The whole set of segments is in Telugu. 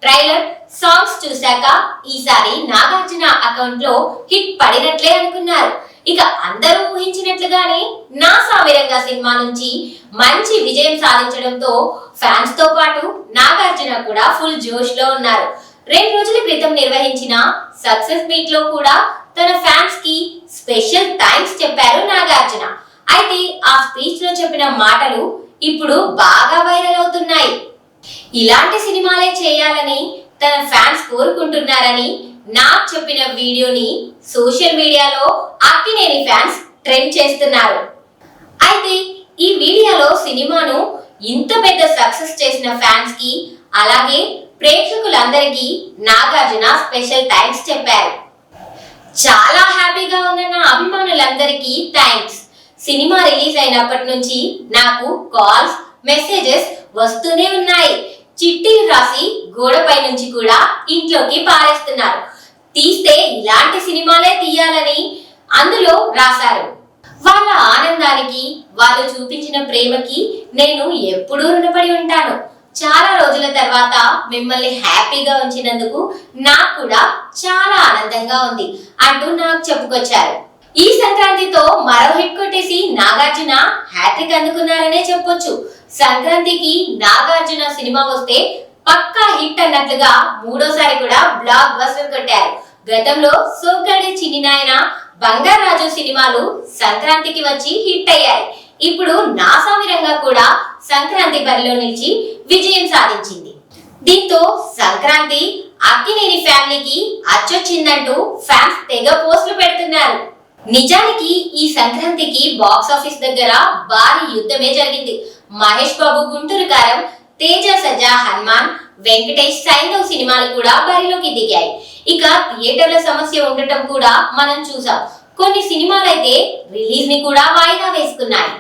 ట్రైలర్ సాంగ్స్ చూశాక ఈసారి నాగార్జున అకౌంట్ లో హిట్ పడినట్లే అనుకున్నారు. ఇక అందరూ ఊహించినట్లుగానే నా సామిరంగా సినిమా నుంచి మంచి విజయం సాధించడంతో ఫ్యాన్స్ తో పాటు నాగార్జున కూడా ఫుల్ జోష్ లో ఉన్నారు. 2 రోజుల క్రితం నిర్వహించిన సక్సెస్ మీట్ లో కూడా తన ఫ్యాన్స్ కి స్పెషల్ థ్యాంక్స్ చెప్పారు నాగార్జున. అయితే ఆ స్పీచ్ లో చెప్పిన మాటలు ఇప్పుడు బాగా వైరల్ అవుతున్నాయి. ఇలాంటి సినిమాలే చేయాలని తన ఫ్యాన్స్ కోరుకుంటున్నారని నాకు చెప్పిన వీడియోని సోషల్ మీడియాలో అక్కినేని ఫ్యాన్స్ ట్రెండ్ చేస్తున్నారు. అయితే ఈ వీడియోలో సినిమాను ఇంత పెద్ద సక్సెస్ చేసిన ఫ్యాన్స్ కి అలాగే ప్రేక్షకులందరికీ నాగార్జున స్పెషల్ థ్యాంక్స్ చెప్పారు. చాలా హ్యాపీగా ఉన్న నా అభిమానులందరికీ థ్యాంక్స్. సినిమా రిలీజ్ అయినప్పటి నుంచి నాకు కాల్స్, మెసేజెస్ వస్తూనే ఉన్నాయి. చిట్టీలు రాసి గోడపై నుంచి కూడా ఇంట్లోకి పారేస్తున్నారు. తీస్తే ఇలాంటి సినిమాలే తీయాలని అందులో రాశారు. వాళ్ళ ఆనందానికి, వాళ్ళు చూపించిన ప్రేమకి నేను ఎప్పుడూ రుణపడి ఉంటాను. చాలా రోజుల తర్వాత మిమ్మల్ని హ్యాపీగా ఉంచినందుకు నాకు కూడా చాలా ఆనందంగా ఉంది అంటూ నాకు చెప్పుకొచ్చారు. ఈ సంక్రాంతితో మరో హిట్ కొట్టేసి నాగార్జున హ్యాట్రిక్ అందుకున్నారనే చెప్పొచ్చు. సంక్రాంతికి నాగార్జున సినిమా వస్తే పక్కా హిట్ అన్నట్లుగా మూడోసారి కూడా బ్లాక్ బస్టర్ కొట్టారు. గతంలో సోగ్గాడే చిన్ని నాయన, బంగారాజు సినిమాలు సంక్రాంతికి వచ్చి హిట్ అయ్యాయి. ఇప్పుడు నా సామిరంగా కూడా సంక్రాంతి బరిలో నిలిచి విజయం సాధించింది. దీంతో సంక్రాంతి అక్కినేని ఫ్యామిలీకి అచ్చొచ్చిందంటూ ఫ్యాన్స్ తెగ పోస్టులు పెడుతున్నారు. నిజానికి ఈ సంక్రాంతికి బాక్స్ ఆఫీస్ దగ్గర భారీ యుద్ధమే జరిగింది. మహేష్ బాబు గుంటూరు కారం, తేజ సజ్జా హనుమాన్, వెంకటేష్ సైంధవ్ సినిమాలు కూడా బరిలోకి దిగాయి. ఇక థియేటర్ల సమస్య ఉండటం కూడా మనం చూసాం. కొన్ని సినిమాలైతే రిలీజ్ ని కూడా వాయిదా వేసుకున్నాయి.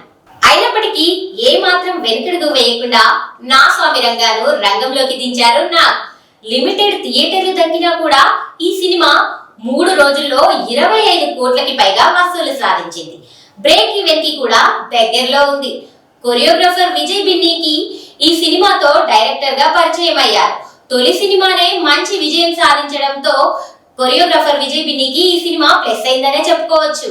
అయినప్పటికీ ఏ మాత్రం వెనుకడుగు వేయకుండా నా సామిరంగాను రంగంలోకి దించారు నాగ్. లిమిటెడ్ థియేటర్లు తగ్గినా కూడా ఈ సినిమా 3 రోజుల్లో 25 కోట్లకి పైగా వసూలు సాధించింది. బ్రేక్ ఈవెన్ కి కూడా దగ్గరలో ఉంది. కొరియోగ్రాఫర్ విజయ్ బిన్నీకి ఈ సినిమాతో డైరెక్టర్ గా పరిచయం అయ్యారు. తొలి సినిమానే మంచి విజయం సాధించడంతో కొరియోగ్రాఫర్ విజయ్ బిన్నీకి ఈ సినిమా ప్లస్ అయిందనే చెప్పుకోవచ్చు.